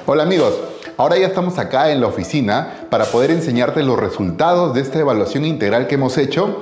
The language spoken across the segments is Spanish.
Hola amigos, ahora ya estamos acá en la oficina para poder enseñarte los resultados de esta evaluación integral que hemos hecho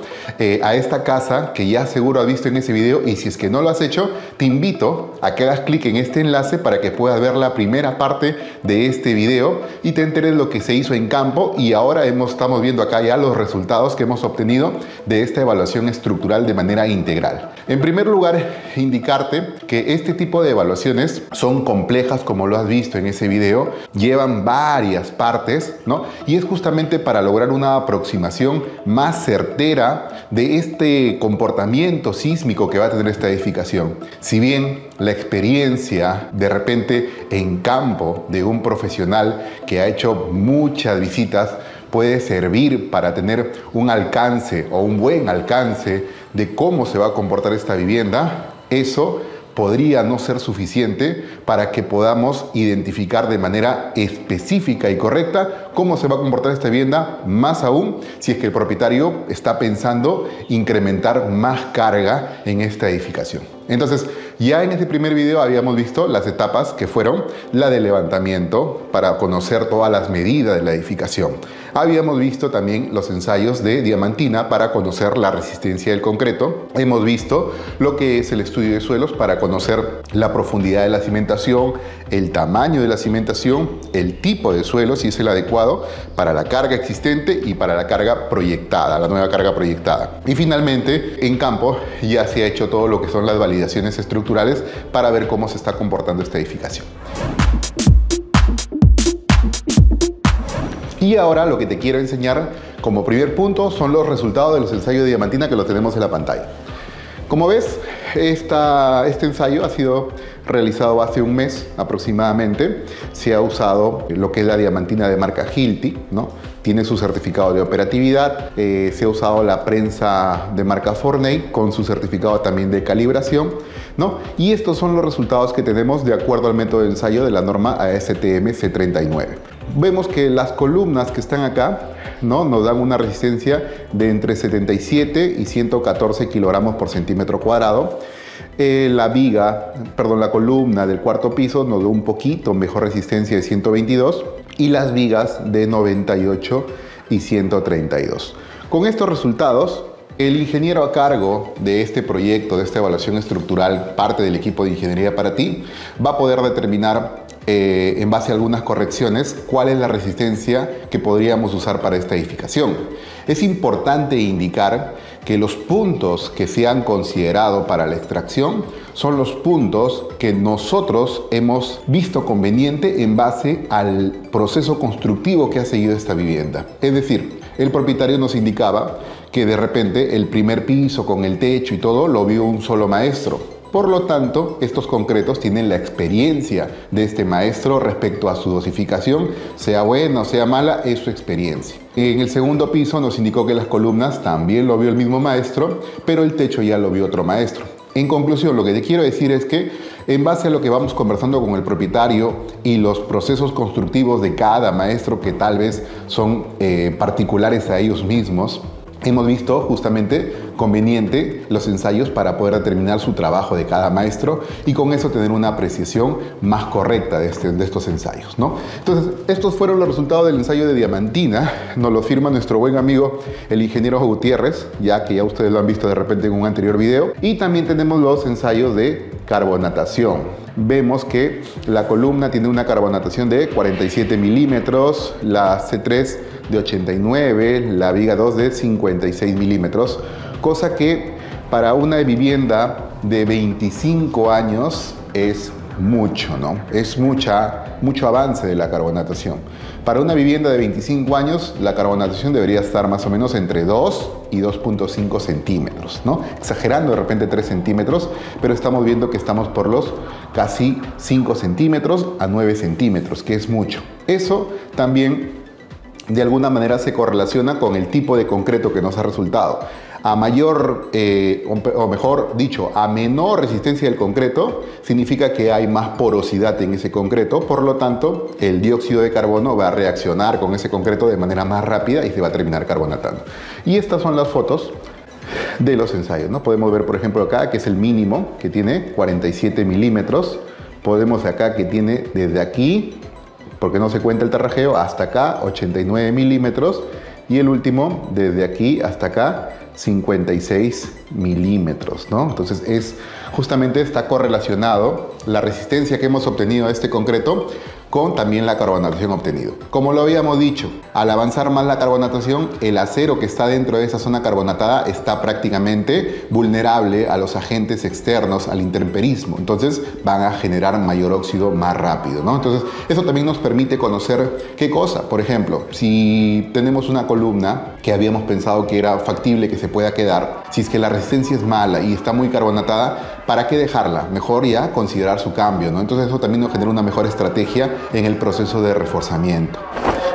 a esta casa que ya seguro has visto en ese video, y si es que no lo has hecho, te invito a que hagas clic en este enlace para que puedas ver la primera parte de este video y te enteres lo que se hizo en campo. Y ahora estamos viendo acá ya los resultados que hemos obtenido de esta evaluación estructural de manera integral. En primer lugar, indicarte que este tipo de evaluaciones son complejas, como lo has visto en ese video, llevan varias partes, ¿no? Y es justamente para lograr una aproximación más certera de este comportamiento sísmico que va a tener esta edificación. Si bien la experiencia de repente en campo de un profesional que ha hecho muchas visitas puede servir para tener un alcance o un buen alcance de cómo se va a comportar esta vivienda, eso podría no ser suficiente para que podamos identificar de manera específica y correcta cómo se va a comportar esta vivienda, más aún si es que el propietario está pensando incrementar más carga en esta edificación. Entonces, ya en este primer video habíamos visto las etapas que fueron la de levantamiento para conocer todas las medidas de la edificación. Habíamos visto también los ensayos de diamantina para conocer la resistencia del concreto. Hemos visto lo que es el estudio de suelos para conocer la profundidad de la cimentación, el tamaño de la cimentación, el tipo de suelo, si es el adecuado para la carga existente y para la carga proyectada, la nueva carga proyectada. Y finalmente, en campo ya se ha hecho todo lo que son las validaciones estructurales para ver cómo se está comportando esta edificación. Y ahora lo que te quiero enseñar como primer punto son los resultados de los ensayos de diamantina que los tenemos en la pantalla. Como ves, este ensayo ha sido realizado hace un mes aproximadamente. Se ha usado lo que es la diamantina de marca Hilti, ¿no? Tiene su certificado de operatividad. Se ha usado la prensa de marca Forney con su certificado también de calibración, ¿no? Y estos son los resultados que tenemos de acuerdo al método de ensayo de la norma ASTM C39. Vemos que las columnas que están acá, ¿no?, nos dan una resistencia de entre 77 y 114 kilogramos por centímetro cuadrado. La columna del cuarto piso nos da un poquito mejor resistencia de 122 y las vigas de 98 y 132. Con estos resultados, el ingeniero a cargo de este proyecto, de esta evaluación estructural, parte del equipo de ingeniería para ti, va a poder determinar en base a algunas correcciones cuál es la resistencia que podríamos usar para esta edificación. Es importante indicar que los puntos que se han considerado para la extracción son los puntos que nosotros hemos visto conveniente en base al proceso constructivo que ha seguido esta vivienda. Es decir, el propietario nos indicaba que de repente el primer piso con el techo y todo lo vio un solo maestro. Por lo tanto, estos concretos tienen la experiencia de este maestro respecto a su dosificación, sea buena o sea mala, es su experiencia. En el segundo piso nos indicó que las columnas también lo vio el mismo maestro, pero el techo ya lo vio otro maestro. En conclusión, lo que te quiero decir es que en base a lo que vamos conversando con el propietario y los procesos constructivos de cada maestro, que tal vez son particulares a ellos mismos, hemos visto justamente conveniente los ensayos para poder determinar su trabajo de cada maestro y con eso tener una apreciación más correcta de estos ensayos, ¿no? Entonces, estos fueron los resultados del ensayo de diamantina. Nos lo firma nuestro buen amigo el ingeniero Gutiérrez, ya que ya ustedes lo han visto de repente en un anterior video. Y también tenemos los ensayos de carbonatación. Vemos que la columna tiene una carbonatación de 47 milímetros, la C3 de 89, la viga 2 de 56 milímetros, cosa que para una vivienda de 25 años es mucho, ¿no? Es mucho avance de la carbonatación. Para una vivienda de 25 años, la carbonatación debería estar más o menos entre 2 y 2.5 centímetros, ¿no? Exagerando de repente 3 centímetros, pero estamos viendo que estamos por los casi 5 centímetros a 9 centímetros, que es mucho. Eso también de alguna manera se correlaciona con el tipo de concreto que nos ha resultado. A mayor, o mejor dicho, a menor resistencia del concreto, significa que hay más porosidad en ese concreto. Por lo tanto, el dióxido de carbono va a reaccionar con ese concreto de manera más rápida y se va a terminar carbonatando. Y estas son las fotos de los ensayos, ¿no? Podemos ver, por ejemplo, acá que es el mínimo, que tiene 47 milímetros. Podemos acá que tiene desde aquí porque no se cuenta el terrajeo, hasta acá 89 milímetros y el último desde aquí hasta acá 56 milímetros, ¿no? Entonces justamente está correlacionado la resistencia que hemos obtenido a este concreto con también la carbonatación obtenida. Como lo habíamos dicho, al avanzar más la carbonatación, el acero que está dentro de esa zona carbonatada está prácticamente vulnerable a los agentes externos, al intemperismo. Entonces van a generar mayor óxido más rápido, ¿no? Entonces eso también nos permite conocer qué cosa. Por ejemplo, si tenemos una columna que habíamos pensado que era factible que se pueda quedar, si es que la resistencia es mala y está muy carbonatada, ¿para qué dejarla? Mejor ya considerar su cambio, ¿no? Entonces eso también nos genera una mejor estrategia en el proceso de reforzamiento.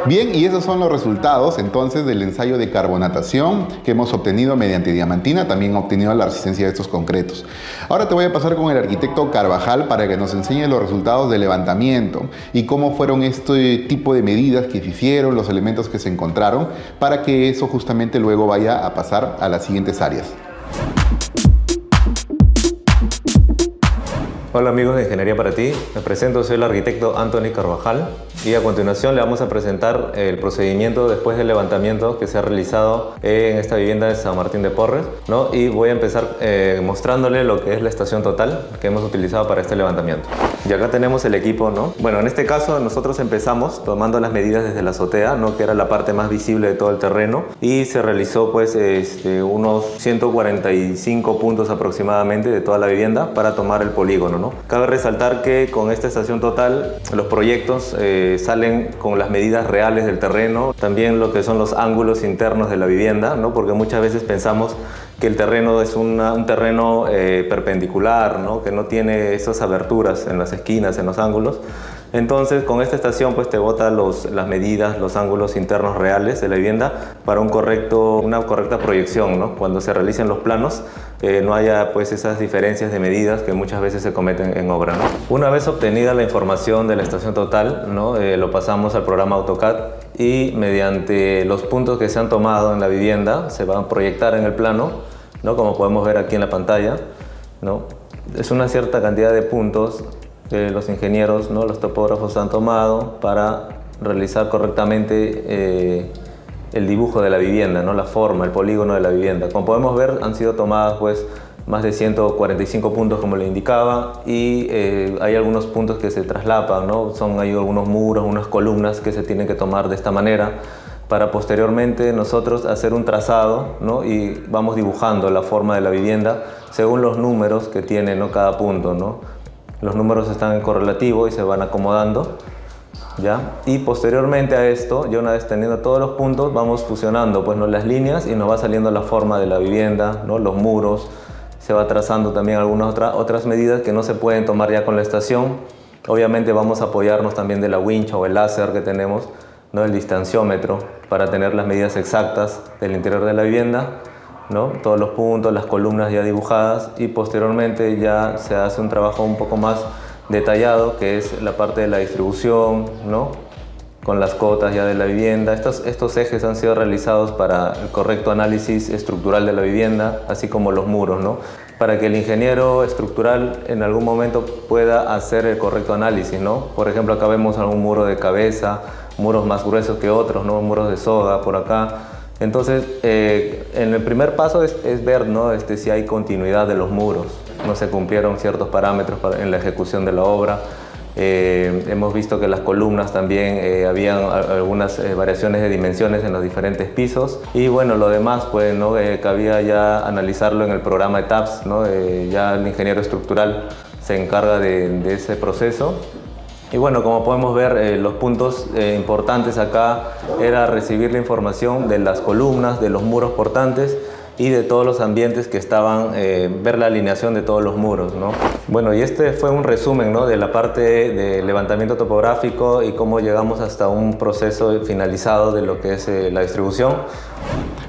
Bien, y esos son los resultados entonces del ensayo de carbonatación que hemos obtenido mediante diamantina, también obtenido la resistencia de estos concretos. Ahora te voy a pasar con el arquitecto Carvajal para que nos enseñe los resultados del levantamiento y cómo fueron este tipo de medidas que se hicieron, los elementos que se encontraron, para que eso justamente luego vaya a pasar a las siguientes áreas. Hola amigos de Ingeniería para Ti, me presento, soy el arquitecto Anthony Carvajal y a continuación le vamos a presentar el procedimiento después del levantamiento que se ha realizado en esta vivienda de San Martín de Porres, ¿no? Y voy a empezar mostrándole lo que es la estación total que hemos utilizado para este levantamiento. Y acá tenemos el equipo, ¿no? Bueno, en este caso nosotros empezamos tomando las medidas desde la azotea, ¿no? Que era la parte más visible de todo el terreno, y se realizó pues unos 145 puntos aproximadamente de toda la vivienda para tomar el polígono, ¿no? Cabe resaltar que con esta estación total los proyectos salen con las medidas reales del terreno, también lo que son los ángulos internos de la vivienda, ¿no? Porque muchas veces pensamos que el terreno es un terreno perpendicular, ¿no? Que no tiene esas aberturas en las esquinas, en los ángulos. Entonces con esta estación pues te bota las medidas, los ángulos internos reales de la vivienda para una correcta proyección, ¿no? Cuando se realicen los planos no haya pues esas diferencias de medidas que muchas veces se cometen en obra, ¿no? Una vez obtenida la información de la estación total, ¿no? Lo pasamos al programa AutoCAD y mediante los puntos que se han tomado en la vivienda se van a proyectar en el plano, ¿no? Como podemos ver aquí en la pantalla, ¿no? Es una cierta cantidad de puntos que los ingenieros, ¿no? Los topógrafos han tomado para realizar correctamente el dibujo de la vivienda, ¿no? La forma, el polígono de la vivienda. Como podemos ver, han sido tomadas pues más de 145 puntos como le indicaba, y hay algunos puntos que se traslapan, ¿no? Hay algunos muros, unas columnas que se tienen que tomar de esta manera para posteriormente nosotros hacer un trazado, ¿no? Y vamos dibujando la forma de la vivienda según los números que tiene, ¿no? Cada punto, ¿no? Los números están en correlativo y se van acomodando, ¿ya? Y posteriormente a esto, ya una vez teniendo todos los puntos, vamos fusionando pues, ¿no? Las líneas y nos va saliendo la forma de la vivienda, ¿no? Los muros, se va trazando también algunas otras medidas que no se pueden tomar ya con la estación. Obviamente vamos a apoyarnos también de la wincha o el láser que tenemos, ¿no? El distanciómetro, para tener las medidas exactas del interior de la vivienda, ¿no? Todos los puntos, las columnas ya dibujadas, y posteriormente ya se hace un trabajo un poco más detallado, que es la parte de la distribución, ¿no? Con las cotas ya de la vivienda. Estos ejes han sido realizados para el correcto análisis estructural de la vivienda, así como los muros, ¿no? Para que el ingeniero estructural en algún momento pueda hacer el correcto análisis, ¿no? Por ejemplo, acá vemos algún muro de cabeza, muros más gruesos que otros, ¿no? Muros de soga por acá. Entonces, en el primer paso es ver, ¿no? Si hay continuidad de los muros, no se cumplieron ciertos parámetros en la ejecución de la obra. Hemos visto que las columnas también habían algunas variaciones de dimensiones en los diferentes pisos, y bueno, lo demás pues, ¿no? Cabía ya analizarlo en el programa ETAPS, ¿no? Ya el ingeniero estructural se encarga de ese proceso. Y bueno, como podemos ver, los puntos importantes acá era recibir la información de las columnas, de los muros portantes y de todos los ambientes que estaban, ver la alineación de todos los muros, ¿no? Bueno, y este fue un resumen, ¿no? De la parte de levantamiento topográfico y cómo llegamos hasta un proceso finalizado de lo que es la distribución.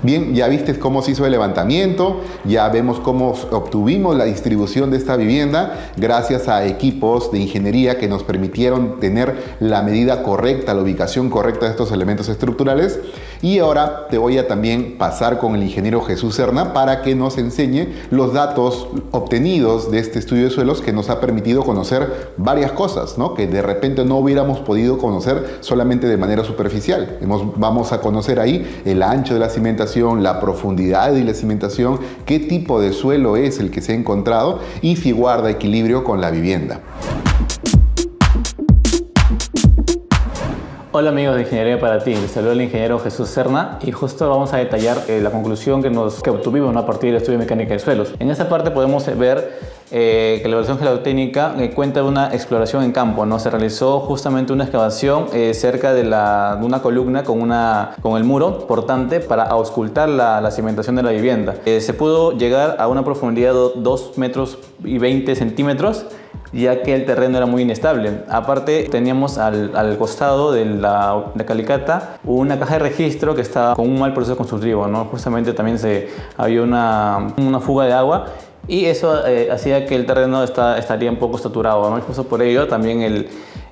Bien, ya viste cómo se hizo el levantamiento, ya vemos cómo obtuvimos la distribución de esta vivienda gracias a equipos de ingeniería que nos permitieron tener la medida correcta, la ubicación correcta de estos elementos estructurales. Y ahora te voy a también pasar con el ingeniero Jesús Serna para que nos enseñe los datos obtenidos de este estudio de suelos que nos ha permitido conocer varias cosas, ¿no? Que de repente no hubiéramos podido conocer solamente de manera superficial. Vamos a conocer ahí el ancho de la cimentación, la profundidad de la cimentación, qué tipo de suelo es el que se ha encontrado y si guarda equilibrio con la vivienda. Hola amigos de Ingeniería para Ti, les saluda el ingeniero Jesús Serna y justo vamos a detallar la conclusión que obtuvimos a partir del estudio de mecánica de suelos. En esta parte podemos ver que la evaluación geotécnica cuenta de una exploración en campo, ¿no? Se realizó justamente una excavación cerca de una columna con el muro portante para auscultar la cimentación de la vivienda. Se pudo llegar a una profundidad de 2,20 metros, ya que el terreno era muy inestable. Aparte, teníamos al costado de la calicata una caja de registro que estaba con un mal proceso constructivo, ¿no? Justamente también había una fuga de agua y eso hacía que el terreno estaría un poco saturado, ¿no? Justo por ello también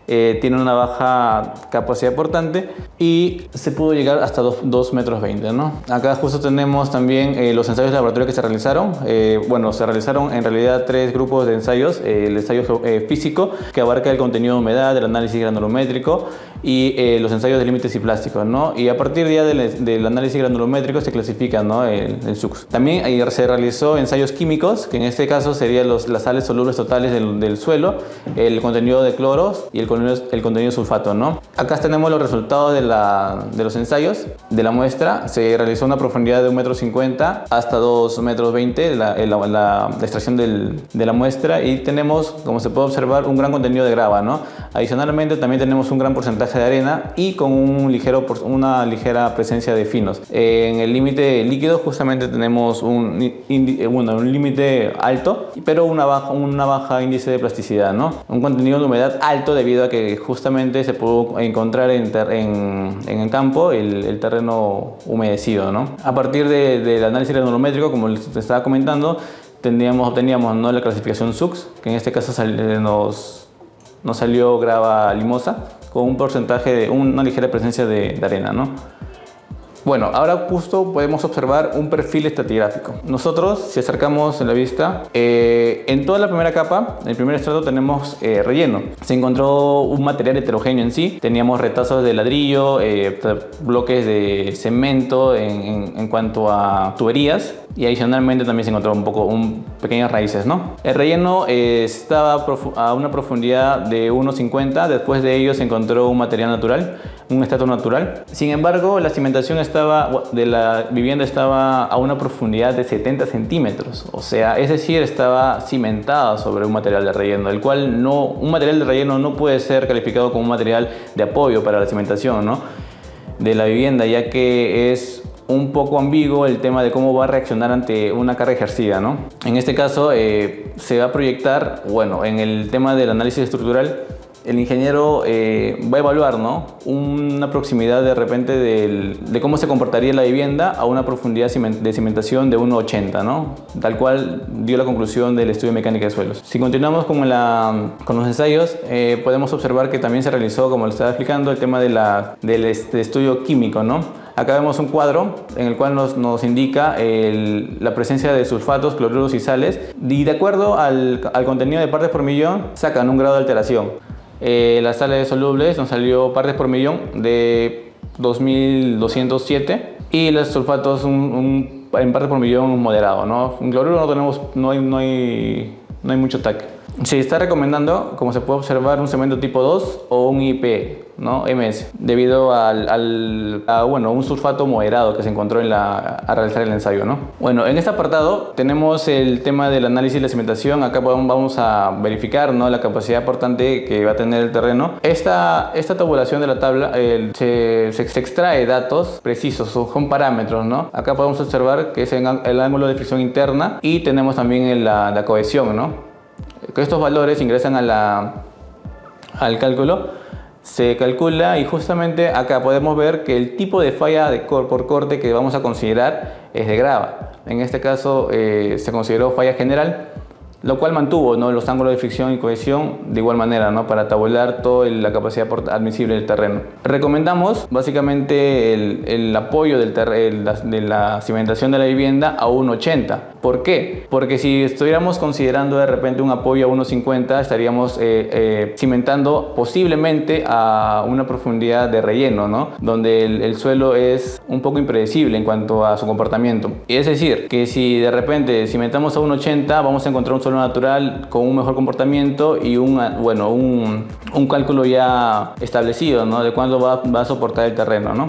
tiene una baja capacidad portante y se pudo llegar hasta 2,20 metros, ¿no? Acá justo tenemos también los ensayos de laboratorio que se realizaron. Se realizaron en realidad 3 grupos de ensayos. El ensayo físico, que abarca el contenido de humedad, el análisis granulométrico y los ensayos de límites y plásticos, ¿no? Y a partir ya del análisis granulométrico se clasifica, ¿no? el SUX. También se realizó ensayos químicos, que en este caso serían las sales solubles totales del suelo, el contenido de cloros y el contenido de sulfato, ¿no? Acá tenemos los resultados de los ensayos de la muestra. Se realizó una profundidad de 1,50 m hasta 2,20 metros la extracción de la muestra y tenemos, como se puede observar, un gran contenido de grava, ¿no? Adicionalmente también tenemos un gran porcentaje de arena y con una ligera presencia de finos. En el límite líquido justamente tenemos un límite alto, pero una baja índice de plasticidad, ¿no? Un contenido de humedad alto debido a que justamente se pudo encontrar en el campo el terreno humedecido, ¿no? A partir del análisis granulométrico, como les estaba comentando, obteníamos, ¿no? La clasificación SUX, que en este caso nos salió grava limosa con un porcentaje de una ligera presencia de arena, ¿no? Bueno, ahora justo podemos observar un perfil estratigráfico. Nosotros, si acercamos la vista, en toda la primera capa, en el primer estrato tenemos relleno. Se encontró un material heterogéneo en sí. Teníamos retazos de ladrillo, bloques de cemento en cuanto a tuberías y adicionalmente también se encontró pequeñas raíces, ¿no? El relleno estaba a una profundidad de 1,50. Después de ello se encontró un material natural, un estrato natural. Sin embargo, la cimentación de la vivienda estaba a una profundidad de 70 centímetros, o sea, es decir, estaba cimentada sobre un material de relleno, el cual un material de relleno no puede ser calificado como un material de apoyo para la cimentación, ¿no? De la vivienda, ya que es un poco ambiguo el tema de cómo va a reaccionar ante una carga ejercida, ¿no? En este caso se va a proyectar, bueno, en el tema del análisis estructural, el ingeniero va a evaluar, ¿no? Una proximidad de repente de cómo se comportaría la vivienda a una profundidad de cimentación de 1,80, ¿no? Tal cual dio la conclusión del estudio de mecánica de suelos. Si continuamos con los ensayos, podemos observar que también se realizó, como les estaba explicando, el tema del estudio químico, ¿no? Acá vemos un cuadro en el cual nos indica la presencia de sulfatos, cloruros y sales, y de acuerdo al contenido de partes por millón sacan un grado de alteración. Las sales solubles nos salió partes por millón de 2207 y los sulfatos en partes por millón moderado, ¿no? En cloruro no hay mucho ataque. Se está recomendando, como se puede observar, un cemento tipo 2 o un IP, ¿no? MS, debido a un sulfato moderado que se encontró a realizar el ensayo, ¿no? Bueno, en este apartado tenemos el tema del análisis de la cimentación. Acá vamos a verificar, ¿no? La capacidad portante que va a tener el terreno. Esta tabulación de la tabla se extrae datos precisos, son parámetros, ¿no? Acá podemos observar que es el ángulo de fricción interna y tenemos también la cohesión, ¿no? Que estos valores ingresan al cálculo Se calcula y justamente acá podemos ver que el tipo de falla por corte que vamos a considerar es de grava. En este caso se consideró falla general, lo cual mantuvo, ¿no?, los ángulos de fricción y cohesión de igual manera, ¿no?, para tabular toda la capacidad admisible del terreno. Recomendamos básicamente el apoyo de la cimentación de la vivienda a 1,80. ¿Por qué? Porque si estuviéramos considerando de repente un apoyo a 1,50, estaríamos cimentando posiblemente a una profundidad de relleno, ¿no?, donde el suelo es un poco impredecible en cuanto a su comportamiento. Y es decir, que si de repente cimentamos a 1,80, vamos a encontrar un suelo natural con un mejor comportamiento y un cálculo ya establecido, ¿no?, de cuándo va a soportar el terreno, ¿no?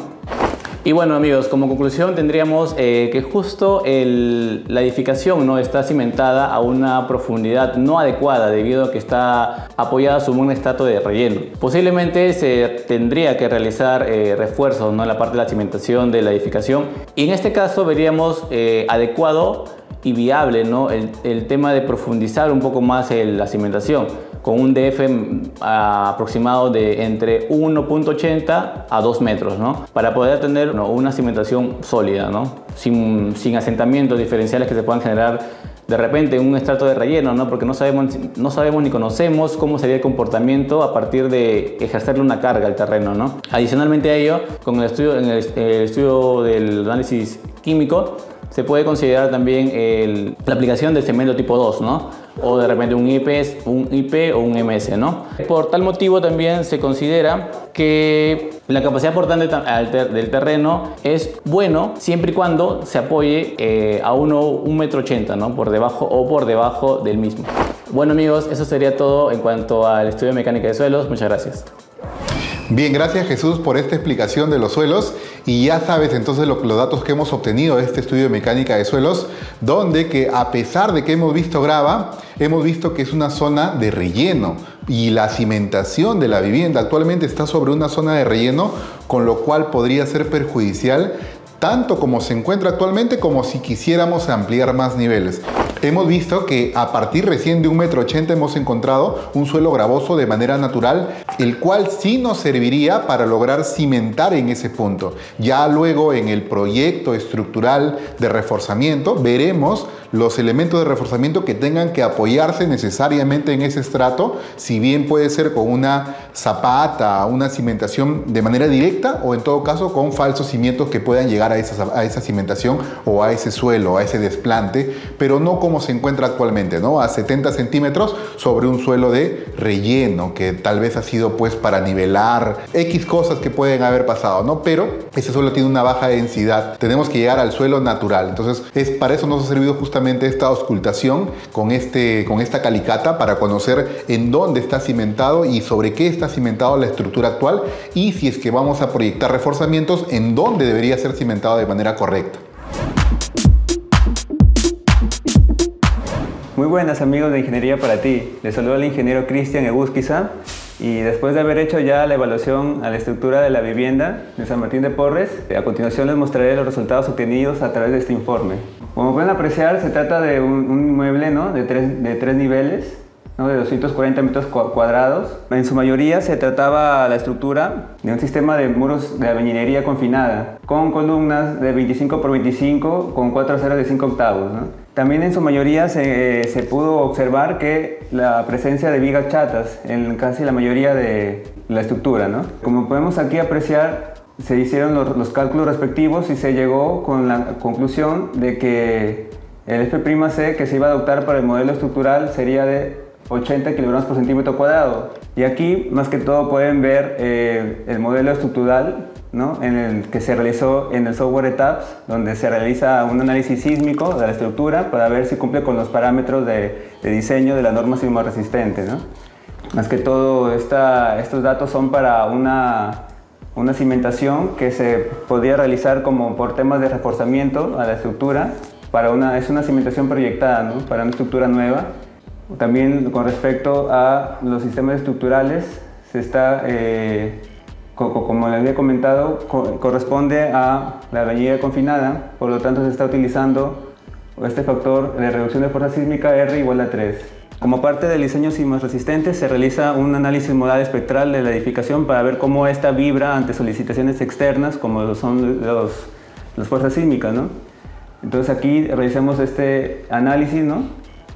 Y bueno, amigos, como conclusión tendríamos que justo la edificación, ¿no?, está cimentada a una profundidad no adecuada debido a que está apoyada sobre un estrato de relleno. Posiblemente se tendría que realizar refuerzos, ¿no?, en la parte de la cimentación de la edificación, y en este caso veríamos adecuado y viable, ¿no?, el tema de profundizar un poco más la cimentación con un DF aproximado de entre 1,80 a 2 metros, ¿no?, para poder tener, ¿no?, una cimentación sólida, ¿no?, sin asentamientos diferenciales que se puedan generar de repente en un estrato de relleno, ¿no?, porque no sabemos ni conocemos cómo sería el comportamiento a partir de ejercerle una carga al terreno, ¿no? Adicionalmente a ello, con el estudio del análisis químico, se puede considerar también la aplicación del cemento tipo 2, ¿no?, o de repente un IP o un MS, ¿no? Por tal motivo también se considera que la capacidad portante del terreno es bueno siempre y cuando se apoye a 1,80 m, ¿no?, por debajo del mismo. Bueno, amigos, eso sería todo en cuanto al estudio de mecánica de suelos. Muchas gracias. Bien, gracias Jesús por esta explicación de los suelos, y ya sabes entonces los datos que hemos obtenido de este estudio de mecánica de suelos, donde que a pesar de que hemos visto grava, hemos visto que es una zona de relleno y la cimentación de la vivienda actualmente está sobre una zona de relleno, con lo cual podría ser perjudicial tanto como se encuentra actualmente como si quisiéramos ampliar más niveles. Hemos visto que a partir recién de 1,80 m hemos encontrado un suelo gravoso de manera natural, el cual sí nos serviría para lograr cimentar en ese punto. Ya luego en el proyecto estructural de reforzamiento veremos los elementos de reforzamiento que tengan que apoyarse necesariamente en ese estrato, si bien puede ser con una zapata, una cimentación de manera directa, o en todo caso con falsos cimientos que puedan llegar a esa cimentación o a ese suelo, a ese desplante, pero no como se encuentra actualmente, ¿no?, a 70 centímetros sobre un suelo de relleno que tal vez ha sido pues para nivelar X cosas que pueden haber pasado, ¿no? Pero ese suelo tiene una baja densidad, tenemos que llegar al suelo natural. Entonces para eso nos ha servido justamente esta auscultación con esta calicata, para conocer en dónde está cimentado y sobre qué está cimentado la estructura actual, y si es que vamos a proyectar reforzamientos, en dónde debería ser cimentado de manera correcta. Muy buenas amigos de Ingeniería para Ti, les saluda el ingeniero Cristian Egusquiza, y después de haber hecho ya la evaluación a la estructura de la vivienda de San Martín de Porres, a continuación les mostraré los resultados obtenidos a través de este informe. Como pueden apreciar, se trata de un inmueble, ¿no?, de tres niveles, ¿no?, de 240 metros cuadrados. En su mayoría se trataba la estructura de un sistema de muros de albañilería confinada, con columnas de 25 por 25 con 4 aceros de 5 octavos, ¿no? También en su mayoría se pudo observar que la presencia de vigas chatas en casi la mayoría de la estructura, ¿no? Como podemos aquí apreciar, se hicieron los cálculos respectivos y se llegó con la conclusión de que el F'C que se iba a adoptar para el modelo estructural sería de 80 kilogramos por centímetro cuadrado. Y aquí, más que todo, pueden ver el modelo estructural, ¿no?, en el que se realizó en el software ETAPS, donde se realiza un análisis sísmico de la estructura para ver si cumple con los parámetros de diseño de la norma sismorresistente, ¿no? Más que todo, estos datos son para una cimentación que se podría realizar como por temas de reforzamiento a la estructura. Es una cimentación proyectada, ¿no?, para una estructura nueva. También con respecto a los sistemas estructurales, se está, como les había comentado, corresponde a la albañilería confinada, por lo tanto se está utilizando este factor de reducción de fuerza sísmica R igual a 3. Como parte del diseño sismorresistente se realiza un análisis modal espectral de la edificación para ver cómo ésta vibra ante solicitaciones externas como son las fuerzas sísmicas, ¿no? Entonces aquí realizamos este análisis, ¿no?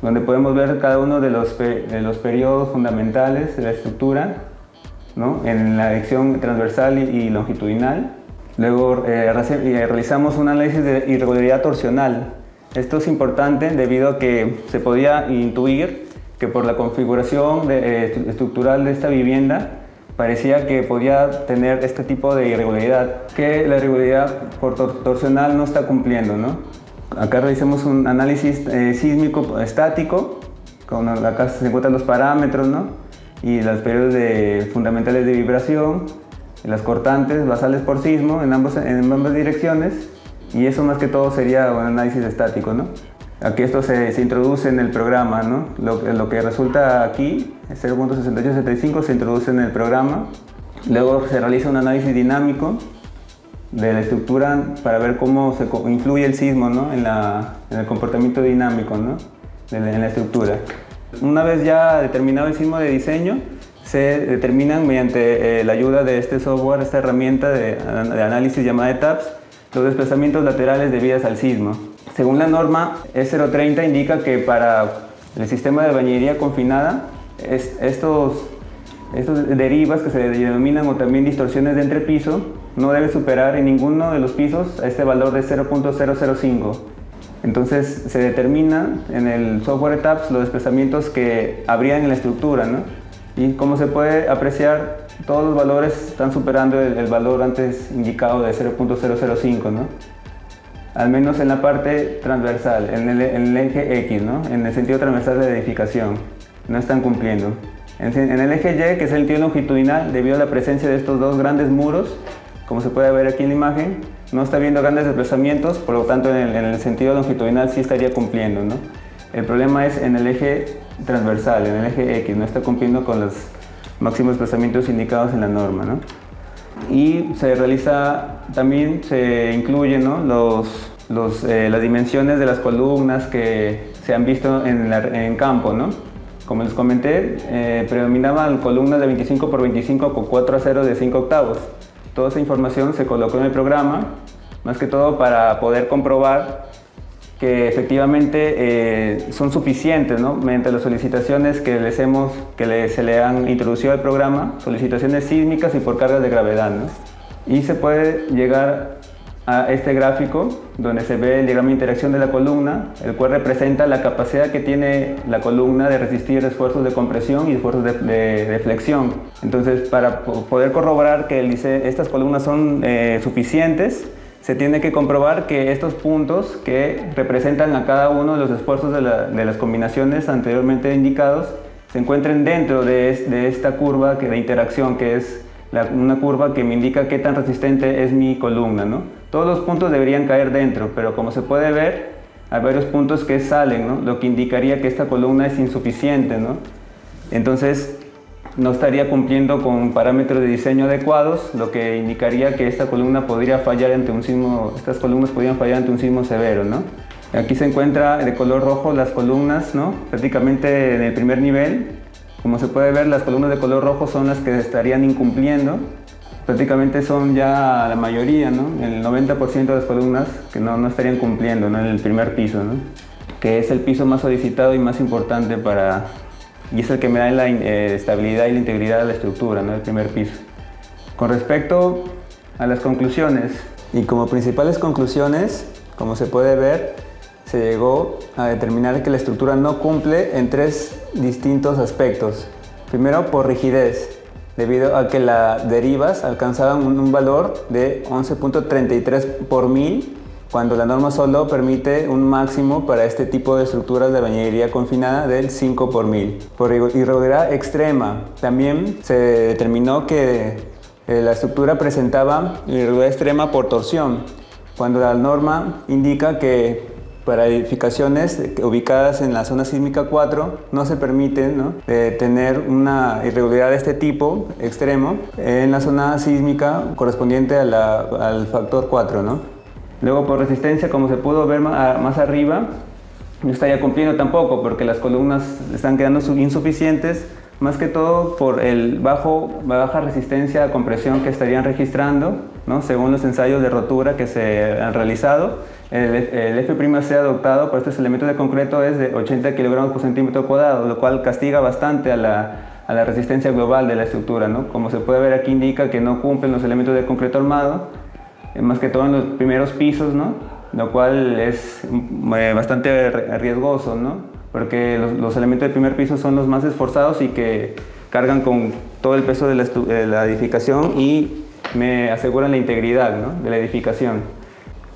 Donde podemos ver cada uno de los periodos fundamentales de la estructura, ¿no? En la dirección transversal y longitudinal. Luego realizamos un análisis de irregularidad torsional. Esto es importante debido a que se podía intuir que por la configuración estructural de esta vivienda parecía que podía tener este tipo de irregularidad, que la irregularidad torsional no está cumpliendo, ¿no? Acá realizamos un análisis sísmico estático, acá se encuentran los parámetros, ¿no? Y los periodos fundamentales de vibración, las cortantes basales por sismo en ambas direcciones, y eso más que todo sería un análisis estático, ¿no? Aquí esto se introduce en el programa, ¿no? Lo que resulta aquí, 0.6875, se introduce en el programa. Luego se realiza un análisis dinámico de la estructura para ver cómo influye el sismo, ¿no? en el comportamiento dinámico, ¿no? en la estructura. Una vez ya determinado el sismo de diseño, se determinan mediante la ayuda de este software, esta herramienta de análisis llamada ETAPS, los desplazamientos laterales debidos al sismo. Según la norma E030 indica que para el sistema de albañilería confinada, estos derivas que se denominan o también distorsiones de entrepiso no debe superar en ninguno de los pisos a este valor de 0.005. Entonces se determina en el software ETAPS los desplazamientos que habría en la estructura, ¿no? Y como se puede apreciar, todos los valores están superando el valor antes indicado de 0.005, ¿no? Al menos en la parte transversal, en el eje X, ¿no? En el sentido transversal de la edificación, no están cumpliendo. En el eje Y, que es el sentido longitudinal, debido a la presencia de estos dos grandes muros, como se puede ver aquí en la imagen, no está habiendo grandes desplazamientos, por lo tanto en el sentido longitudinal sí estaría cumpliendo, ¿no? El problema es en el eje transversal, en el eje X, no está cumpliendo con los máximos desplazamientos indicados en la norma, ¿no? Y también se incluyen, ¿no? las dimensiones de las columnas que se han visto en campo, ¿no? Como les comenté, predominaban columnas de 25 por 25 con 4 aceros de 5 octavos. Toda esa información se colocó en el programa, más que todo para poder comprobar que efectivamente son suficientes, ¿no? Mediante las solicitaciones que se le han introducido al programa, solicitaciones sísmicas y por cargas de gravedad, ¿no? Y se puede llegar a este gráfico donde se ve el diagrama de interacción de la columna, el cual representa la capacidad que tiene la columna de resistir esfuerzos de compresión y esfuerzos de flexión. Entonces, para poder corroborar que estas columnas son suficientes, se tiene que comprobar que estos puntos que representan a cada uno de los esfuerzos de las combinaciones anteriormente indicados se encuentren dentro de esta curva de interacción, que es una curva que me indica qué tan resistente es mi columna, ¿no? Todos los puntos deberían caer dentro, pero como se puede ver, hay varios puntos que salen, ¿no? Lo que indicaría que esta columna es insuficiente, ¿no? Entonces, no estaría cumpliendo con parámetros de diseño adecuados, lo que indicaría que esta columna podría fallar ante un sismo, estas columnas podrían fallar ante un sismo severo, ¿no? Aquí se encuentra de color rojo las columnas, ¿no? Prácticamente en el primer nivel. Como se puede ver, las columnas de color rojo son las que estarían incumpliendo. Prácticamente son ya la mayoría, ¿no? El 90% de las columnas que no estarían cumpliendo, ¿no? En el primer piso, ¿no? Que es el piso más solicitado y más importante y es el que me da la estabilidad y la integridad de la estructura, ¿no? El primer piso. Con respecto a las conclusiones, y como principales conclusiones, como se puede ver, se llegó a determinar que la estructura no cumple en 3 distintos aspectos. Primero, por rigidez, debido a que las derivas alcanzaban un valor de 11.33 por 1000, cuando la norma solo permite un máximo para este tipo de estructuras de albañilería confinada del 5 por 1000. Por irregularidad extrema, también se determinó que la estructura presentaba irregularidad extrema por torsión, cuando la norma indica que para edificaciones ubicadas en la zona sísmica 4 no se permite, ¿no? Tener una irregularidad de este tipo extremo en la zona sísmica correspondiente al factor 4, ¿no? Luego, por resistencia, como se pudo ver más arriba, no estaría cumpliendo tampoco, porque las columnas están quedando insuficientes, más que todo por baja resistencia a compresión que estarían registrando, ¿no? Según los ensayos de rotura que se han realizado. El F'C adoptado por estos elementos de concreto es de 80 kilogramos por centímetro cuadrado, lo cual castiga bastante a la resistencia global de la estructura, ¿no? Como se puede ver aquí, indica que no cumplen los elementos de concreto armado, más que todo en los primeros pisos, ¿no? Lo cual es bastante riesgoso, ¿no? Porque los elementos del primer piso son los más esforzados y que cargan con todo el peso de la edificación y me aseguran la integridad, ¿no? De la edificación.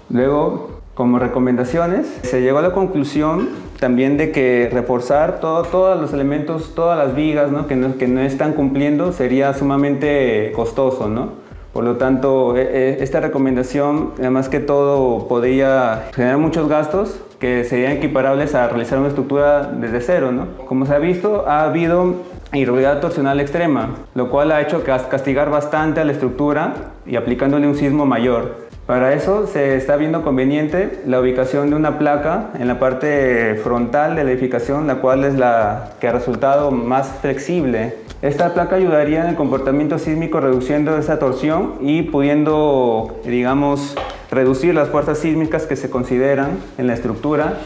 Luego, como recomendaciones, se llegó a la conclusión también de que reforzar todos los elementos, todas las vigas, ¿no? que no están cumpliendo sería sumamente costoso, ¿no? Por lo tanto, esta recomendación, más que todo, podría generar muchos gastos que serían equiparables a realizar una estructura desde cero, ¿no? Como se ha visto, ha habido irregularidad torsional extrema, lo cual ha hecho castigar bastante a la estructura y aplicándole un sismo mayor. Para eso se está viendo conveniente la ubicación de una placa en la parte frontal de la edificación, la cual es la que ha resultado más flexible. Esta placa ayudaría en el comportamiento sísmico reduciendo esa torsión y pudiendo, digamos, reducir las fuerzas sísmicas que se consideran en la estructura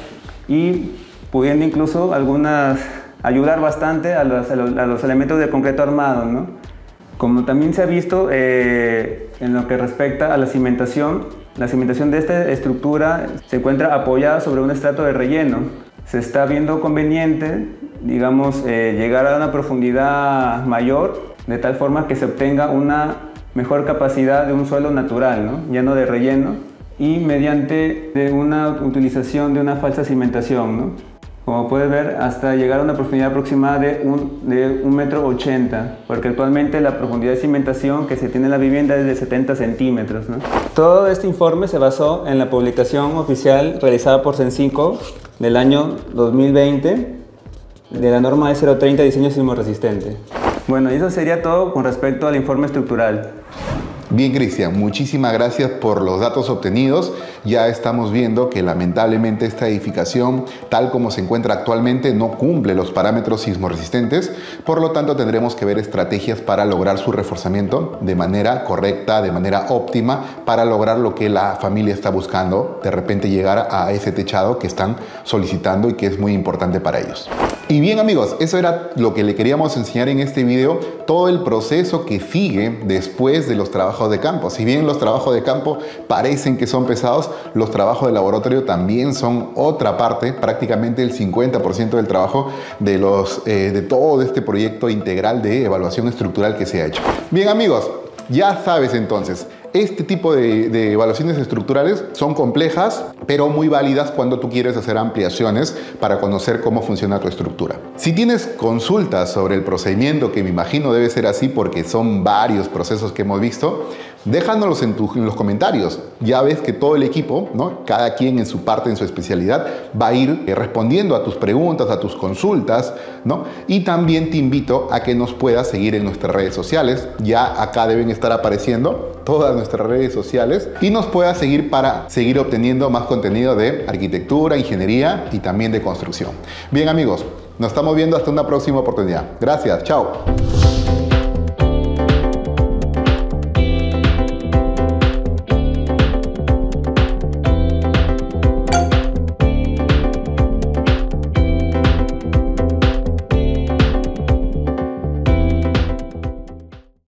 y pudiendo incluso ayudar bastante a los elementos de concreto armado, ¿no? Como también se ha visto en lo que respecta a la cimentación de esta estructura se encuentra apoyada sobre un estrato de relleno. Se está viendo conveniente, digamos, llegar a una profundidad mayor, de tal forma que se obtenga una mejor capacidad de un suelo natural, ¿no? Lleno de relleno, y mediante una utilización de una falsa cimentación, ¿no? Como puedes ver, hasta llegar a una profundidad aproximada de 1,80 metros, porque actualmente la profundidad de cimentación que se tiene en la vivienda es de 70 centímetros, ¿no? Todo este informe se basó en la publicación oficial realizada por CENSICO del año 2020 de la norma E030 diseño sismo resistente. Bueno, y eso sería todo con respecto al informe estructural. Bien, Cristian, muchísimas gracias por los datos obtenidos. Ya estamos viendo que lamentablemente esta edificación, tal como se encuentra actualmente, no cumple los parámetros sismoresistentes. Por lo tanto, tendremos que ver estrategias para lograr su reforzamiento de manera correcta, de manera óptima, para lograr lo que la familia está buscando, de repente llegar a ese techado que están solicitando y que es muy importante para ellos. Y bien, amigos, eso era lo que le queríamos enseñar en este video, todo el proceso que sigue después de los trabajos de campo. Si bien los trabajos de campo parecen que son pesados, los trabajos de laboratorio también son otra parte, prácticamente el 50% del trabajo de todo este proyecto integral de evaluación estructural que se ha hecho. Bien, amigos, ya sabes entonces, este tipo de evaluaciones estructurales son complejas, pero muy válidas cuando tú quieres hacer ampliaciones para conocer cómo funciona tu estructura. Si tienes consultas sobre el procedimiento, que me imagino debe ser así porque son varios procesos que hemos visto, déjanos en los comentarios. Ya ves que todo el equipo, ¿no? Cada quien en su parte, en su especialidad, va a ir respondiendo a tus preguntas, a tus consultas, ¿no? Y también te invito a que nos puedas seguir en nuestras redes sociales. Ya acá deben estar apareciendo todas nuestras redes sociales y nos puedas seguir para seguir obteniendo más contenido de arquitectura, ingeniería y también de construcción. Bien, amigos, nos estamos viendo hasta una próxima oportunidad. Gracias, chao.